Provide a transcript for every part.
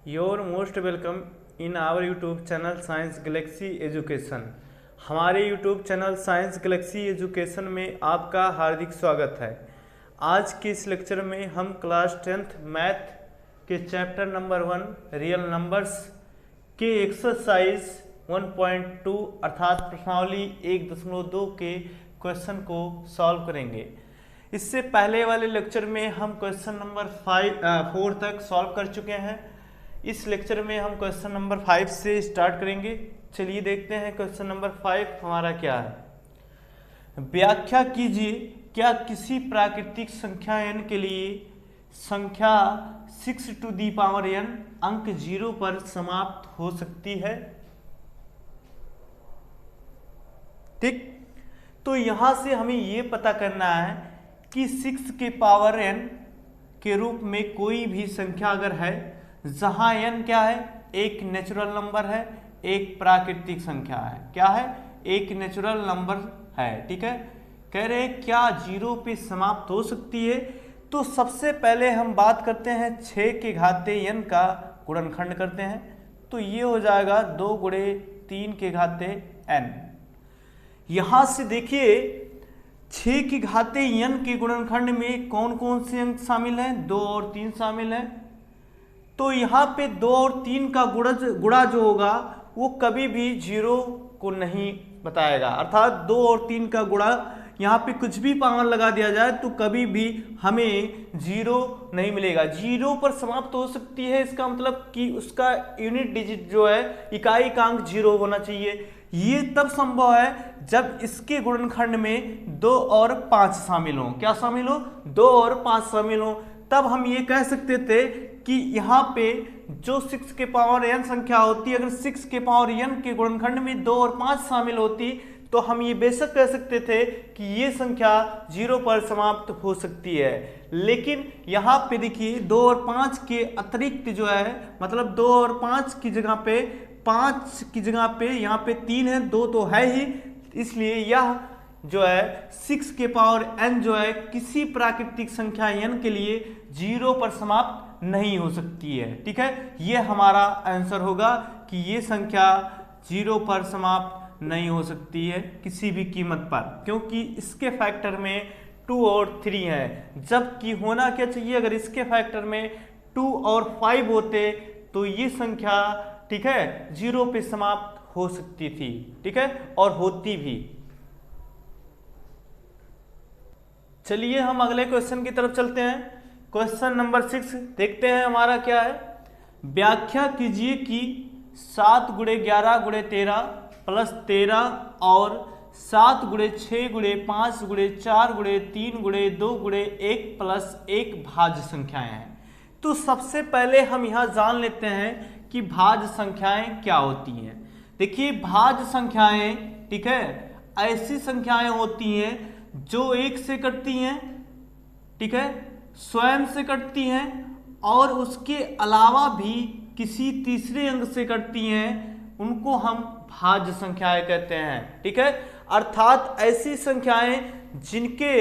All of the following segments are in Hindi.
Your most welcome in our YouTube channel science galaxy education. हमारे YouTube channel science galaxy education में आपका हार्दिक स्वागत है। आज के इस लेक्चर में हम क्लास 10th मैथ के चैप्टर नंबर 1 रियल नंबर्स के एक्सरसाइज 1.2 अर्थात प्रश्नावली 1.2 के क्वेश्चन को सॉल्व करेंगे। इससे पहले वाले लेक्चर में हम क्वेश्चन नंबर 4 तक सॉल्व कर चुके हैं। इस लेक्चर में हम क्वेश्चन नंबर 5 से स्टार्ट करेंगे। चलिए देखते हैं क्वेश्चन नंबर 5 हमारा क्या है। व्याख्या कीजिए, क्या किसी प्राकृतिक संख्या n के लिए संख्या 6 टू दी पावर n अंक 0 पर समाप्त हो सकती है। ठीक, तो यहां से हमें यह पता करना है कि 6 के पावर n के रूप में कोई भी संख्या अगर है जहां n क्या है, एक नेचुरल नंबर है, एक प्राकृतिक संख्या है। क्या है? एक नेचुरल नंबर है। ठीक है, कह रहे हैं क्या 0 पे समाप्त हो सकती है। तो सबसे पहले हम बात करते हैं 6 के घाते n का गुणनखंड करते हैं, तो ये हो जाएगा 2 गुणे 3 के घाते n। यहां से देखिए 6 के घाते n के गुणनखंड में कौन कौन से अंक शामिल हैं? 2 और 3 शामिल हैं। तो यहाँ पे 2 और 3 का गुणा जो होगा वो कभी भी 0 को नहीं बताएगा, अर्थात 2 और 3 का गुणा यहाँ पे कुछ भी पावर लगा दिया जाए तो कभी भी हमें 0 नहीं मिलेगा। 0 पर समाप्त हो सकती है, इसका मतलब कि उसका यूनिट डिजिट जो है, इकाई का अंक 0 होना चाहिए। ये तब संभव है जब इसके गुणनखंड में 2 और 5 शामिल हो। क्या शामिल हो? 2 और 5 शामिल हो। तब हम ये कह सकते थे कि यहाँ पे जो 6 के पावर n संख्या होती, अगर 6 के पावर n के गुणनखंड में 2 और 5 शामिल होती तो हम ये बेशक कह सकते थे कि ये संख्या 0 पर समाप्त हो सकती है। लेकिन यहाँ पे देखिए 2 और 5 के अतिरिक्त जो है, मतलब 2 और 5 की जगह पे 5 की जगह पे यहाँ पे 3 है, 2 तो है ही, इसलिए यह जो है 6 के पावर n जो है किसी प्राकृतिक संख्या n के लिए 0 पर समाप्त नहीं हो सकती है। ठीक है, ये हमारा आंसर होगा कि ये संख्या 0 पर समाप्त नहीं हो सकती है किसी भी कीमत पर, क्योंकि इसके फैक्टर में 2 और 3 है। जबकि होना क्या चाहिए, अगर इसके फैक्टर में 2 और 5 होते तो ये संख्या, ठीक है, 0 पे समाप्त हो सकती थी। ठीक है, और होती भी। चलिए हम अगले क्वेश्चन की तरफ चलते हैं। क्वेश्चन नंबर 6 देखते हैं हमारा क्या है। व्याख्या कीजिए कि 7 गुणे 11 गुणे 13 प्लस 13 और 7 गुणे 6 गुणे 5 गुणे 4 गुणे 3 गुणे 2 गुणे 1 प्लस 1 भाज्य संख्याएं हैं। तो सबसे पहले हम यहाँ जान लेते हैं कि भाज्य संख्याएं क्या होती हैं। देखिए भाज्य संख्याएं, ठीक है, ऐसी संख्याएं होती हैं जो 1 से कटती हैं, ठीक है, स्वयं से कटती हैं और उसके अलावा भी किसी तीसरे अंक से कटती हैं, उनको हम भाज्य संख्याएं कहते हैं। ठीक है, अर्थात ऐसी संख्याएं जिनके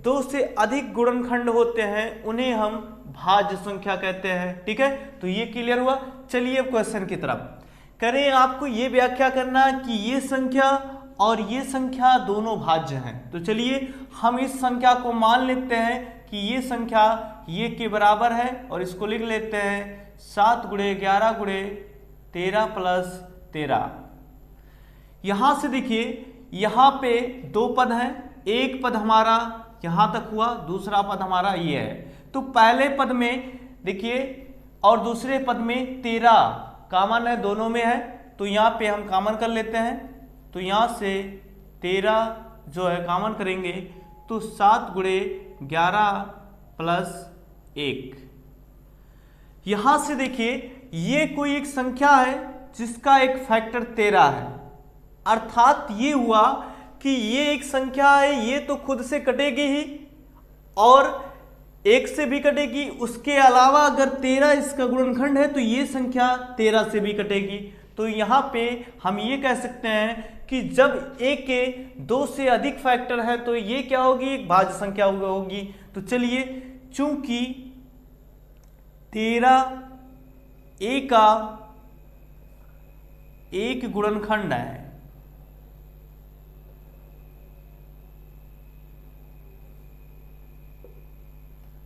2 से अधिक गुणनखंड होते हैं उन्हें हम भाज्य संख्या कहते हैं। ठीक है, तो ये क्लियर हुआ। चलिए अब क्वेश्चन की तरफ करें। आपको ये व्याख्या करना है कि ये संख्या और ये संख्या दोनों भाज्य हैं। तो चलिए हम इस संख्या को मान लेते हैं कि ये संख्या ये के बराबर है और इसको लिख लेते हैं 7 गुणे 11 गुणे 13 प्लस 13। यहां से देखिए यहां पे 2 पद हैं, एक पद हमारा यहां तक हुआ, दूसरा पद हमारा ये है। तो पहले पद में देखिए और दूसरे पद में 13 कॉमन है, दोनों में है, तो यहां पे हम कॉमन कर लेते हैं। तो यहां से 13 जो है कॉमन करेंगे तो 7 गुणे 11 प्लस 1। यहां से देखिए ये कोई एक संख्या है जिसका एक फैक्टर 13 है, अर्थात ये हुआ कि ये एक संख्या है, ये तो खुद से कटेगी ही और 1 से भी कटेगी, उसके अलावा अगर 13 इसका गुणनखंड है तो ये संख्या 13 से भी कटेगी। तो यहाँ पे हम ये कह सकते हैं कि जब a के 2 से अधिक फैक्टर है तो ये क्या होगी, एक भाज्य संख्या होगी। तो चलिए चूंकि 13 ए का एक गुणनखंड है,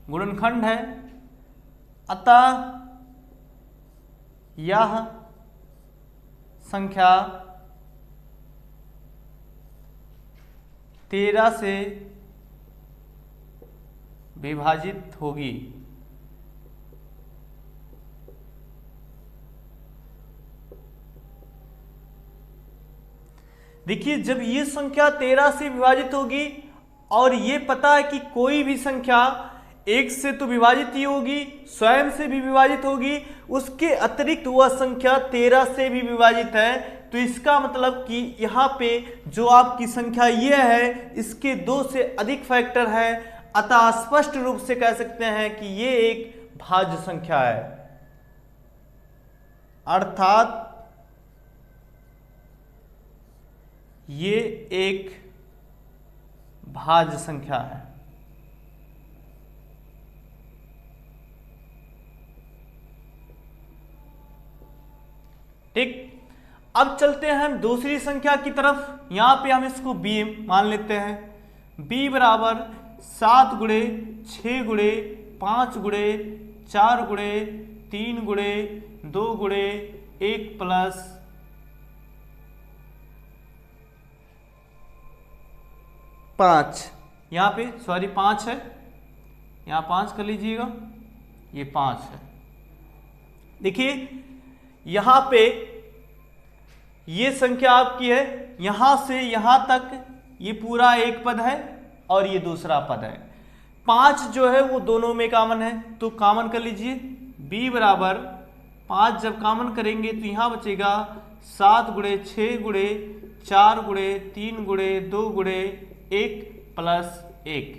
गुणनखंड है, अतः यह संख्या 13 से विभाजित होगी। देखिए, जब ये संख्या 13 से विभाजित होगी और ये पता है कि कोई भी संख्या 1 से तो विभाजित ही होगी, स्वयं से भी विभाजित होगी, उसके अतिरिक्त वह संख्या 13 से भी विभाजित है, तो इसका मतलब कि यहाँ पे जो आपकी संख्या ये है इसके 2 से अधिक फैक्टर है, अतः स्पष्ट रूप से कह सकते हैं कि ये एक भाज्य संख्या है, अर्थात ये एक भाज्य संख्या है। ठीक, अब चलते हैं हम दूसरी संख्या की तरफ। यहां पे हम इसको b मान लेते हैं। b बराबर 7 गुणे 6 गुणे 5 गुणे 4 गुणे 3 गुणे 2 गुणे 1 प्लस 5, यहाँ पे सॉरी 5 है, यहाँ 5 कर लीजिएगा, ये 5 है। देखिए यहाँ पे ये संख्या आपकी है, यहाँ से यहाँ तक ये पूरा एक पद है और ये दूसरा पद है। 5 जो है वो दोनों में कॉमन है, तो कॉमन कर लीजिए। b बराबर 5 जब कॉमन करेंगे तो यहाँ बचेगा 7 गुणे 6 गुणे 4 गुणे 3 गुणे 2 गुणे 1 प्लस 1।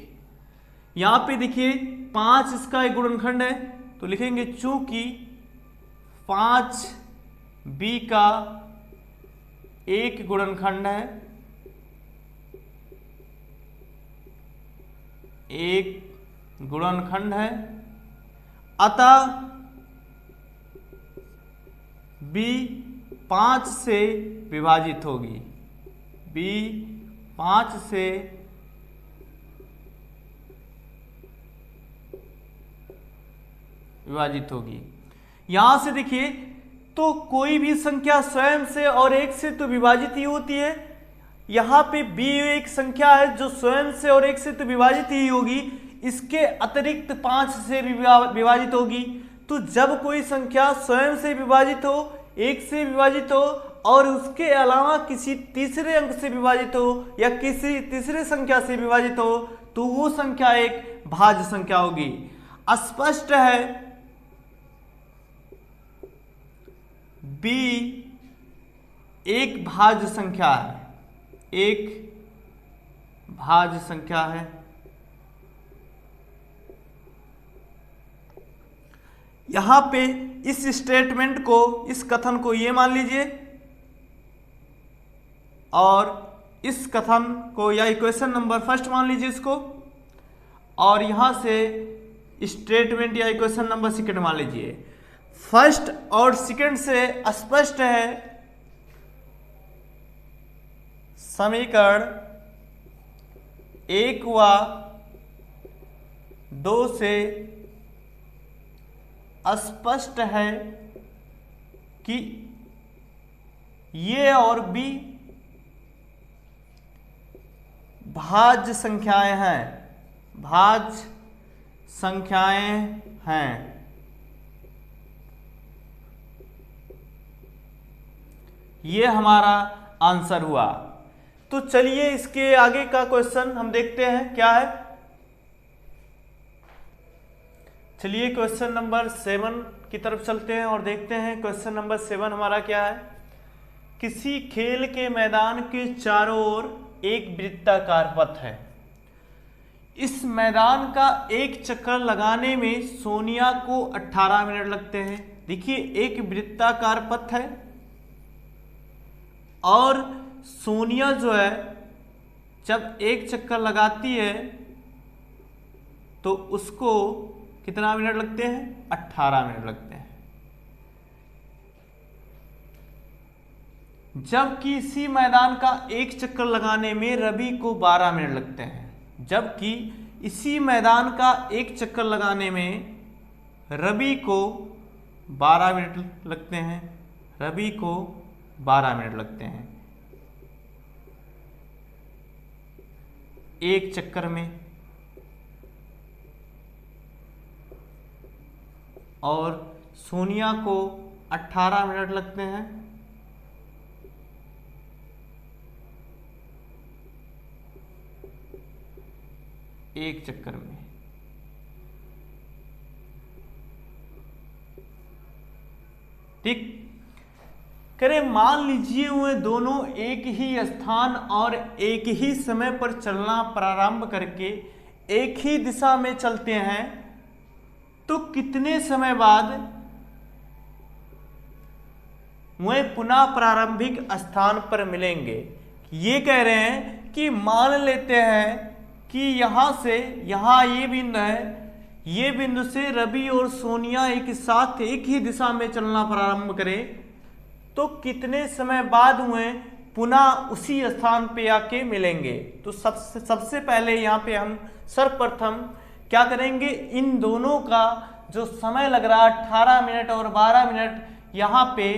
यहाँ पे देखिए 5 इसका एक गुणनखंड है, तो लिखेंगे चूंकि 5 b का एक गुणनखंड है, एक गुणनखंड है, अतः b 5 से विभाजित होगी, b 5 से विभाजित होगी। यहां से देखिए तो कोई भी संख्या स्वयं से और 1 से तो विभाजित ही होती है। यहाँ पे b एक संख्या है जो स्वयं से और 1 से तो विभाजित ही होगी, इसके अतिरिक्त 5 से भी विभाजित होगी। तो जब कोई संख्या स्वयं से विभाजित हो, 1 से विभाजित हो और उसके अलावा किसी तीसरे अंक से विभाजित हो या किसी तीसरे संख्या से विभाजित हो, तो वो संख्या एक भाज्य संख्या होगी। स्पष्ट है b एक भाज्य संख्या है, एक भाज्य संख्या है। यहां पे इस स्टेटमेंट को, इस कथन को ये मान लीजिए और इस कथन को या इक्वेशन नंबर फर्स्ट मान लीजिए इसको, और यहां से स्टेटमेंट या इक्वेशन नंबर सेकंड मान लीजिए। फर्स्ट और सेकंड से स्पष्ट है समीकरण 1 व 2 से स्पष्ट है कि ये और b भाज्य संख्याएं हैं, भाज्य संख्याएं हैं। ये हमारा आंसर हुआ। तो चलिए इसके आगे का क्वेश्चन हम देखते हैं क्या है। चलिए क्वेश्चन नंबर 7 की तरफ चलते हैं और देखते हैं क्वेश्चन नंबर 7 हमारा क्या है। किसी खेल के मैदान के चारों ओर एक वृत्ताकार पथ है। इस मैदान का एक चक्कर लगाने में सोनिया को 18 मिनट लगते हैं। देखिए एक वृत्ताकार पथ है और सोनिया जो है जब एक चक्कर लगाती है तो उसको कितना मिनट लगते हैं? 18 मिनट लगते हैं। जबकि इसी मैदान का एक चक्कर लगाने में रवि को 12 मिनट लगते हैं। जबकि इसी मैदान का एक चक्कर लगाने में रवि को 12 मिनट लगते हैं। रवि को 12 मिनट लगते हैं एक चक्कर में, और सोनिया को 18 मिनट लगते हैं एक चक्कर में। ठीक, करे मान लीजिए वे दोनों एक ही स्थान और एक ही समय पर चलना प्रारंभ करके एक ही दिशा में चलते हैं, तो कितने समय बाद वे पुनः प्रारंभिक स्थान पर मिलेंगे। ये कह रहे हैं कि मान लेते हैं कि यहां से यहां ये बिंदु है, ये बिंदु से रवि और सोनिया एक साथ एक ही दिशा में चलना प्रारंभ करें, तो कितने समय बाद वे पुनः उसी स्थान पे आके मिलेंगे। तो सबसे पहले यहाँ पे हम सर्वप्रथम क्या करेंगे, इन दोनों का जो समय लग रहा है 18 मिनट और 12 मिनट, यहाँ पे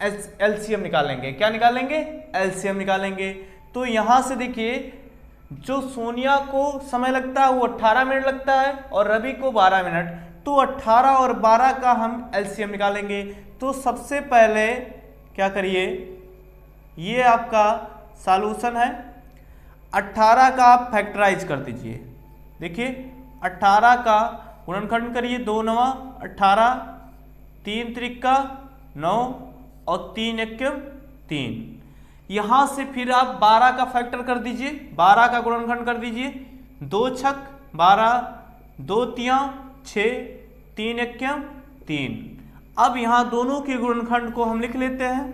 एलसीएम निकालेंगे। क्या निकालेंगे? एलसीएम निकालेंगे। तो यहाँ से देखिए, जो सोनिया को समय लगता है वो 18 मिनट लगता है और रवि को 12 मिनट, तो 18 और 12 का हम एलसीएम निकालेंगे। तो सबसे पहले क्या करिए, ये आपका सॉल्यूशन है, 18 का आप फैक्टराइज कर दीजिए। देखिए 18 का गुणनखंड करिए, 2 9 18, 3 त्रिका 9 और 3 एकम 3। यहां से फिर आप 12 का फैक्टर कर दीजिए, 12 का गुणनखंड कर दीजिए, 2 छक 12, 2 तिया 6, 3 एकम 3। अब यहां दोनों के गुणनखंड को हम लिख लेते हैं।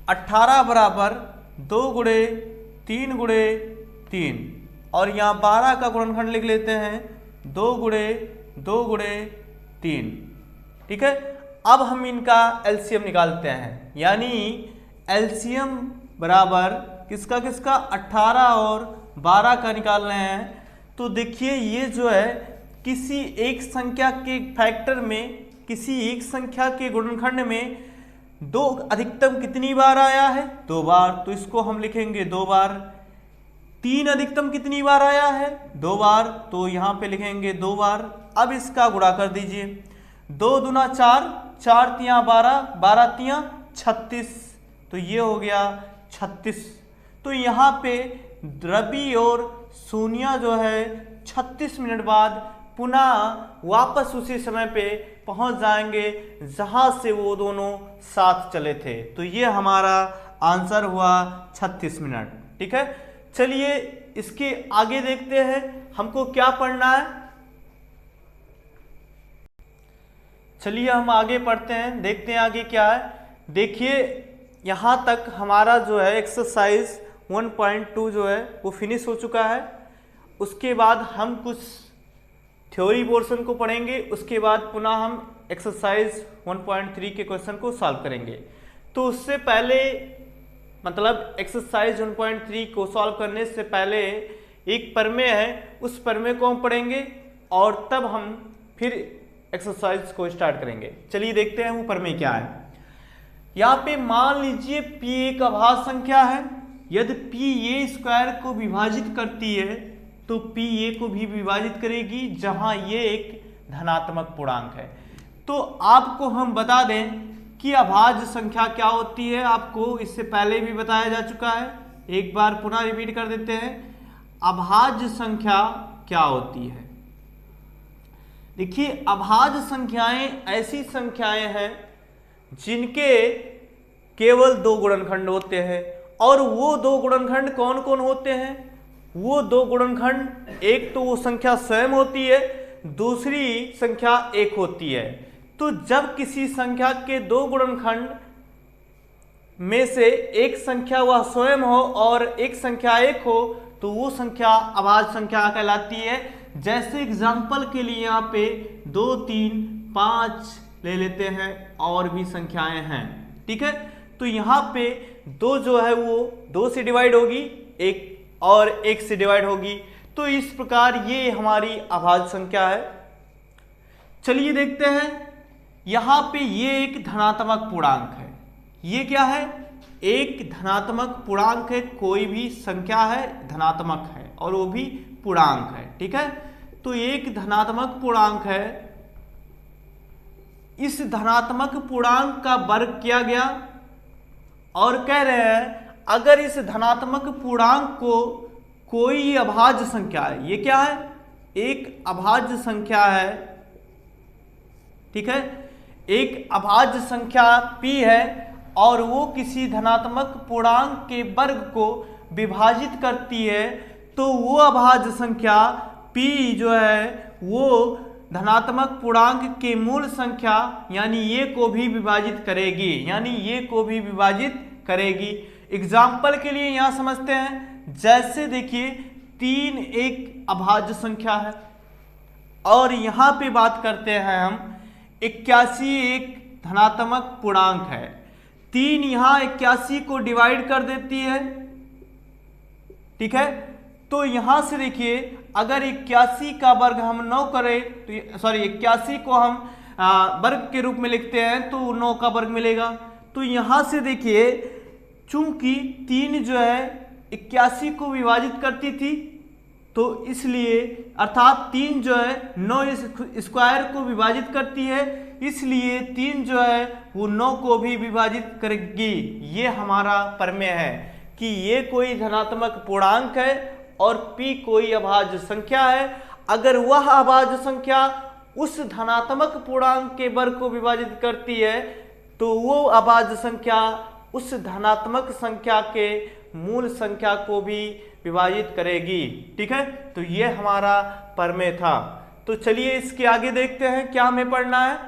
18 बराबर 2 गुणे 3 गुणे 3, और यहां 12 का गुणनखंड लिख लेते हैं 2 गुणे 2 गुणे 3। ठीक है, अब हम इनका एलसीएम निकालते हैं, यानी एलसीएम बराबर किसका किसका, 18 और 12 का निकाल रहे हैं। तो देखिए ये जो है किसी एक संख्या के फैक्टर में, किसी एक संख्या के गुणनखंड में 2 अधिकतम कितनी बार आया है, 2 बार, तो इसको हम लिखेंगे 2 बार। 3 अधिकतम कितनी बार आया है, 2 बार, तो यहाँ पे लिखेंगे 2 बार। अब इसका गुणा कर दीजिए, 2 दूना 4, 4 तिया 12, 12 तिया 36, तो ये हो गया 36। तो यहाँ पे रवि और सोनिया जो है 36 मिनट बाद पुनः वापस उसी समय पे पहुंच जाएंगे जहां से वो दोनों साथ चले थे। तो ये हमारा आंसर हुआ 36 मिनट। ठीक है, चलिए इसके आगे देखते हैं हमको क्या पढ़ना है। चलिए हम आगे पढ़ते हैं, देखते हैं आगे क्या है। देखिए यहाँ तक हमारा जो है एक्सरसाइज 1.2 जो है वो फिनिश हो चुका है। उसके बाद हम कुछ थ्योरी पोर्शन को पढ़ेंगे, उसके बाद पुनः हम एक्सरसाइज 1.3 के क्वेश्चन को सॉल्व करेंगे। तो उससे पहले मतलब एक्सरसाइज 1.3 को सॉल्व करने से पहले एक प्रमेय है, उस प्रमेय को हम पढ़ेंगे और तब हम फिर एक्सरसाइज को स्टार्ट करेंगे। चलिए देखते हैं वो प्रमेय क्या है। यहाँ पे मान लीजिए P एक अभाज्य संख्या है, यदि P a स्क्वायर को विभाजित करती है तो P a को भी विभाजित करेगी, जहां ये एक धनात्मक पूर्णांक है। तो आपको हम बता दें कि अभाज्य संख्या क्या होती है, आपको इससे पहले भी बताया जा चुका है, एक बार पुनः रिपीट कर देते हैं। अभाज्य संख्या क्या होती है? देखिए अभाज्य संख्याएं ऐसी संख्याएं हैं जिनके केवल 2 गुणनखंड होते हैं, और वो 2 गुणनखंड कौन कौन होते हैं? वो 2 गुणनखंड, एक तो वो संख्या स्वयं होती है, दूसरी संख्या 1 होती है। तो जब किसी संख्या के 2 गुणनखंड में से एक संख्या वह स्वयं हो और एक संख्या 1 हो, तो वो संख्या अभाज्य संख्या कहलाती है। जैसे एग्जाम्पल के लिए यहाँ पे 2 3 5 ले लेते हैं, और भी संख्याएं हैं। ठीक है, तो यहाँ पे 2 जो है वो 2 से डिवाइड होगी, 1 और 1 से डिवाइड होगी। तो इस प्रकार ये हमारी अभाज्य संख्या है। चलिए देखते हैं, यहाँ पे ये एक धनात्मक पूर्णांक है। ये क्या है? एक धनात्मक पूर्णांक है, कोई भी संख्या है धनात्मक है और वो भी पूर्णांक है, ठीक है। तो एक धनात्मक पूर्णांक है, इस धनात्मक पूर्णांक का वर्ग किया गया और कह रहे हैं अगर इस धनात्मक पूर्णांक को कोई अभाज्य संख्या है, ये क्या है? एक अभाज्य संख्या है, ठीक है। एक अभाज्य संख्या p है और वो किसी धनात्मक पूर्णांक के वर्ग को विभाजित करती है, तो वो अभाज्य संख्या p जो है वो धनात्मक पूर्णांक के मूल संख्या यानी ये को भी विभाजित करेगी, यानी ये को भी विभाजित करेगी। एग्जाम्पल के लिए यहां समझते हैं, जैसे देखिए 3 एक अभाज्य संख्या है और यहां पे बात करते हैं हम 81 एक धनात्मक पूर्णांक है। 3 यहां 81 को डिवाइड कर देती है, ठीक है। तो यहां से देखिए अगर 81 का वर्ग हम 9 करें तो 81 को हम वर्ग के रूप में लिखते हैं तो 9 का वर्ग मिलेगा। तो यहां से देखिए चूंकि 3 जो है 81 को विभाजित करती थी, तो इसलिए अर्थात 3 जो है 9 स्क्वायर को विभाजित करती है, इसलिए 3 जो है वो 9 को भी विभाजित करेगी। ये हमारा प्रमेय है कि ये कोई धनात्मक पूर्णांक है और p कोई अभाज्य संख्या है। अगर वह अभाज्य संख्या उस धनात्मक पूर्णांक के वर्ग को विभाजित करती है तो वो अभाज्य संख्या उस धनात्मक संख्या के मूल संख्या को भी विभाजित करेगी, ठीक है। तो ये हमारा प्रमेय था। तो चलिए इसके आगे देखते हैं क्या हमें पढ़ना है।